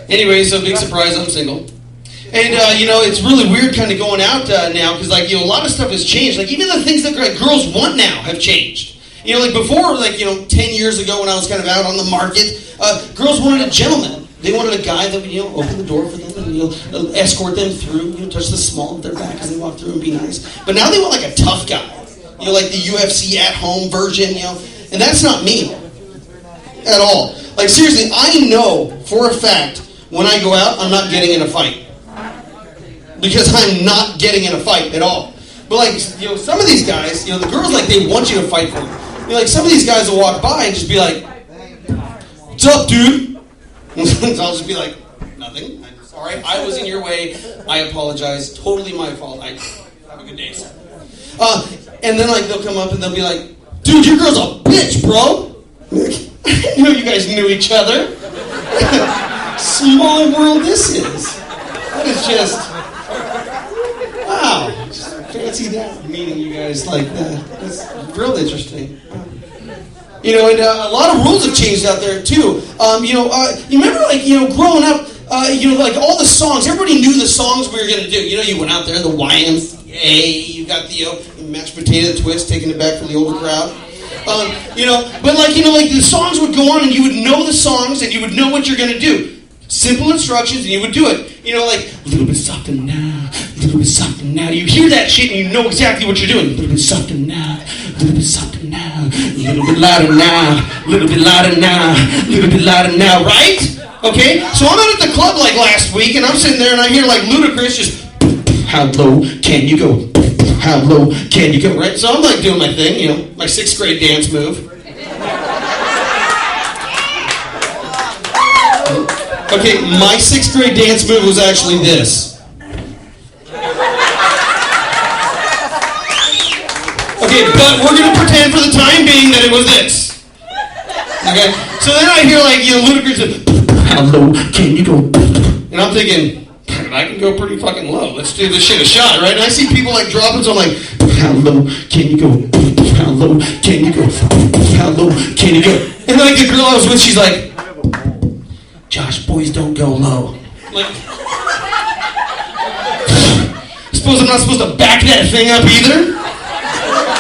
Anyway, so big surprise, I'm single. And, it's really weird kind of going out now because, a lot of stuff has changed. Even the things that girls want now have changed. Before, 10 years ago when I was kind of out on the market, girls wanted a gentleman. They wanted a guy that would, open the door for them and, escort them through, touch the small of their back as they walk through and be nice. But now they want, a tough guy. Like the UFC at-home version, And that's not me at all. Seriously, I know for a fact when I go out, I'm not getting in a fight. Because I'm not getting in a fight at all. But some of these guys, the girls they want you to fight for them. Some of these guys will walk by and just be like, "What's up, dude?" So I'll just be like, "Nothing. I'm sorry, I was in your way. I apologize. Totally my fault. Have a good day, sir." And then they'll come up and they'll be like, "Dude, your girl's a bitch, bro." I didn't know you guys knew each other. Small world this is. That is just. Wow, just fancy that, meeting you guys like that. That's real interesting. And a lot of rules have changed out there too. You remember growing up, all the songs, everybody knew the songs we were going to do. You went out there, the YMCA, you got the mashed potato twist, taking it back from the older crowd. But the songs would go on and you would know the songs and you would know what you're going to do. Simple instructions and you would do it. A little bit softer now, a little bit softer now. You hear that shit and you know exactly what you're doing. A little bit softer now, a little bit softer now, a little bit louder now, a little bit louder now, a little bit louder now, right? Okay? So I'm out at the club last week and I'm sitting there and I hear Ludacris just, "How low can you go? How low can you go?" Right? So I'm doing my thing, my 6th grade dance move. Okay, my 6th grade dance move was actually this. Okay, but we're going to pretend for the time being that it was this. Okay? So then I hear Ludacris, "How low can you go?" And I'm thinking, I can go pretty fucking low. Let's do this shit a shot, right? And I see people dropping, so I'm like, "How low can you go? How low can you go? How low can you go?" And then the girl I was with, she's like, "Josh, boys don't go low." Suppose I'm not supposed to back that thing up either?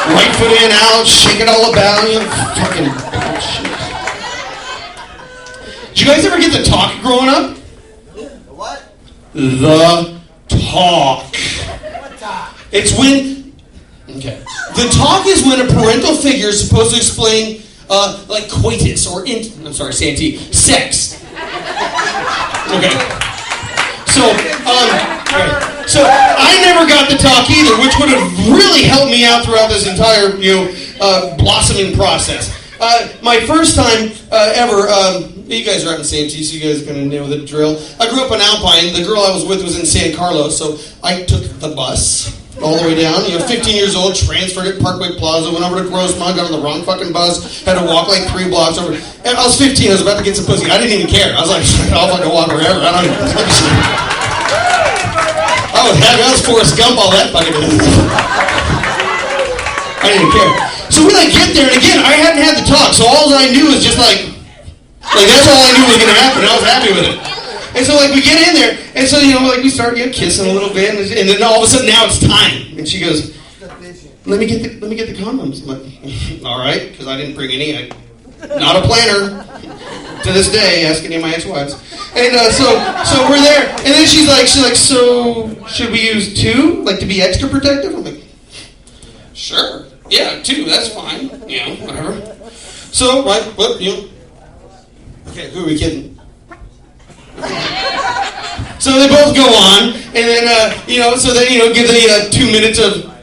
Right foot in, out, shake it all about, fucking bullshit. Did you guys ever get the talk growing up? What? The talk. It's when... Okay. The talk is when a parental figure is supposed to explain, coitus or... santee. Sex. Okay. So I never got the talk either, which would have really helped me out throughout this entire, blossoming process. My first time ever, you guys are out in Santee, so you guys are going to know the drill. I grew up in Alpine. The girl I was with was in San Carlos, so I took the bus all the way down. 15 years old, transferred at Parkway Plaza, went over to Grossmont, got on the wrong fucking bus, had to walk 3 blocks over. And I was 15, I was about to get some pussy. I didn't even care. I was like, I'll fucking walk wherever. I was happy. I was Forrest Gump, all that fucking business. I didn't even care. So we get there, and again, I hadn't had the talk, so all I knew was just that's all I knew was going to happen. I was happy with it. And so we get in there, and so we start kissing a little bit, and then all of a sudden now it's time. And she goes, let me get the condoms. I'm like, all right, because I didn't bring any. Not a planner to this day. Ask any of my ex-wives. And so we're there, and then she's like, so should we use 2, to be extra protective? I'm like, sure, yeah, 2, that's fine, whatever. So okay, who are we kidding? So they both go on, and then, give the 2 minutes of,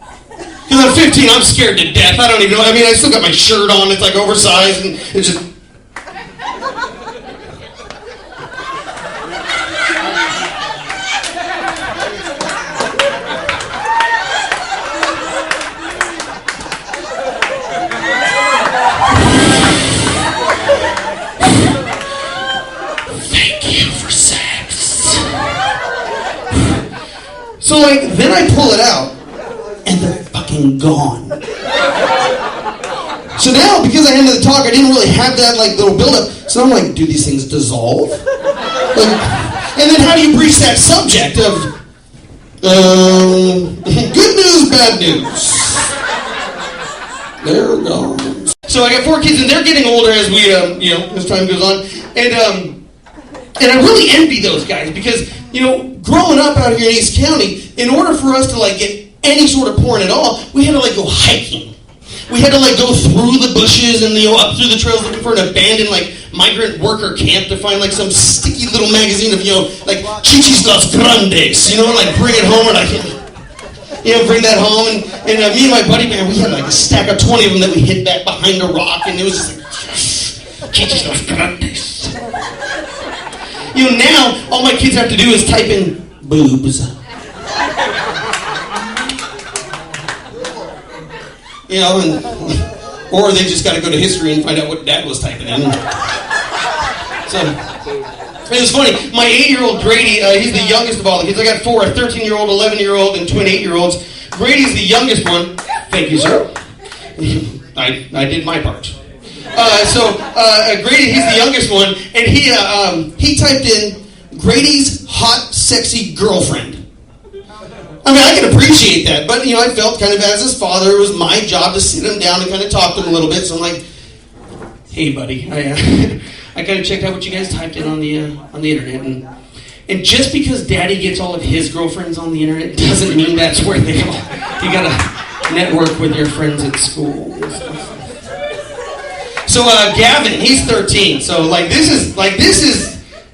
because I'm 15, I'm scared to death, I don't even know, I still got my shirt on, it's oversized, and it's just, so then I pull it out, and they're fucking gone. So now, because I ended the talk, I didn't really have that little build-up. So I'm like, do these things dissolve? And then how do you breach that subject of good news, bad news? There we go. So I got 4 kids, and they're getting older as we, as time goes on. And I really envy those guys because, growing up out here in East County, in order for us to get any sort of porn at all, we had to go hiking. We had to go through the bushes and up through the trails looking for an abandoned migrant worker camp to find some sticky little magazine of Chichis Los Grandes, bring it home and bring that home and me and my buddy, man, we had a stack of 20 of them that we hid back behind a rock, and it was just Chichis Los Grandes. Now all my kids have to do is type in boobs. Or they just got to go to history and find out what Dad was typing in. So, it was funny. My 8-year-old Grady, he's the youngest of all the kids. I got 4, a 13-year-old, 11-year-old, and twin 8-year-olds. Grady's the youngest one. Thank you, sir. I did my part. Grady, he's the youngest one, and he typed in Grady's hot, sexy girlfriend. I mean, I can appreciate that, but, I felt kind of as his father, it was my job to sit him down and kind of talk to him a little bit, so I'm like, hey, buddy, I kind of checked out what you guys typed in on the internet, and just because Daddy gets all of his girlfriends on the internet doesn't mean that's where they are. You gotta network with your friends at school. So, Gavin, he's 13, so,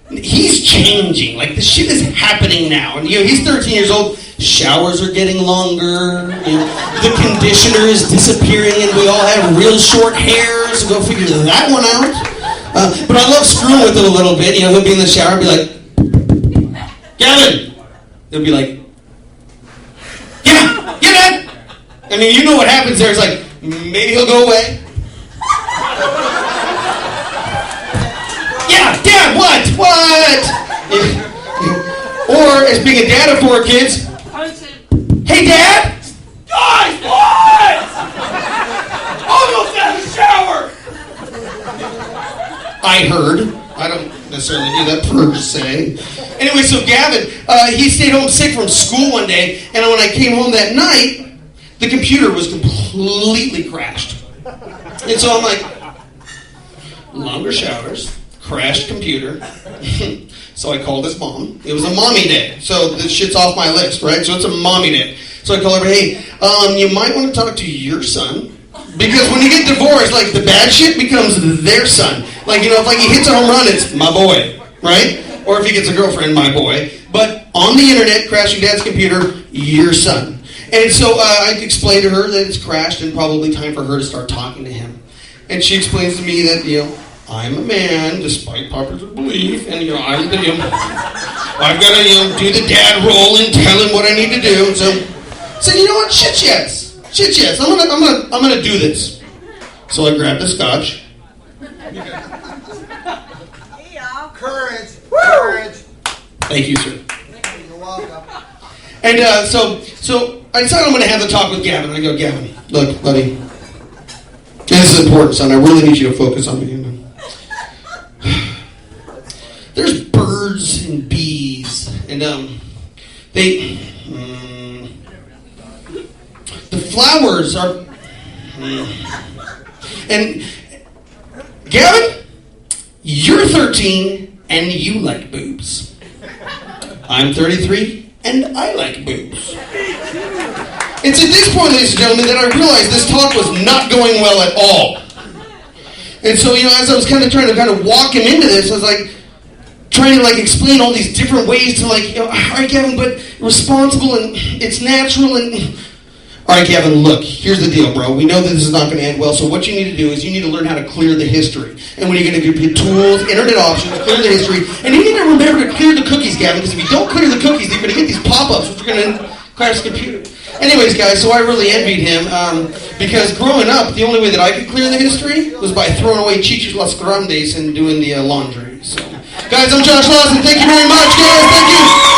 he's changing. The shit is happening now, and, he's 13 years old. Showers are getting longer. The conditioner is disappearing, and we all have real short hair. So go figure that one out. But I love screwing with it a little bit. He'll be in the shower and be like, Gavin. He'll be like, yeah, Dad. I mean, you know what happens there. It's maybe he'll go away. Yeah, Dad. What? Or as being a dad of 4 kids. Hey, Dad! Guys, what? Almost out of the shower! I heard. I don't necessarily do that per se. Anyway, so Gavin, he stayed home sick from school one day, and when I came home that night, the computer was completely crashed. And so I'm like, longer showers, crashed computer. So I called his mom. It was a mommy day. So this shit's off my list, right? So it's a mommy day. So I call her, hey, you might want to talk to your son. Because when you get divorced, the bad shit becomes their son. If he hits a home run, it's my boy, right? Or if he gets a girlfriend, my boy. But on the internet, crashing Dad's computer, your son. And so I explained to her that it's crashed and probably time for her to start talking to him. And she explains to me that, I'm a man, despite popular belief, and I've got to do the dad role and tell him what I need to do. So I said, you know what? Shit yes. I'm gonna do this. So I grabbed the scotch. Courage. Courage. Thank you, sir. You're welcome. And so I decided I'm gonna have the talk with Gavin. I go, Gavin, look, buddy. This is important, son. I really need you to focus on me. There's birds and bees, and the flowers are, and Gavin, you're 13 and you like boobs. I'm 33 and I like boobs. It's at this point, ladies and gentlemen, that I realized this talk was not going well at all. And so, as I was kind of trying to walk him into this, I was trying to explain all these different ways to all right, Kevin, but responsible and it's natural and all right, Kevin, look, here's the deal, bro. We know that this is not going to end well, so what you need to do is you need to learn how to clear the history. And when you're going to get tools, internet options, clear the history, and you need to remember to clear the cookies, Gavin, because if you don't clear the cookies, you're going to get these pop-ups, which are going to crash the computer. Anyways, guys, so I really envied him because growing up, the only way that I could clear the history was by throwing away Chichis Los Grandes and doing the laundry. So, guys, I'm Josh Lawson. Thank you very much, guys. Thank you.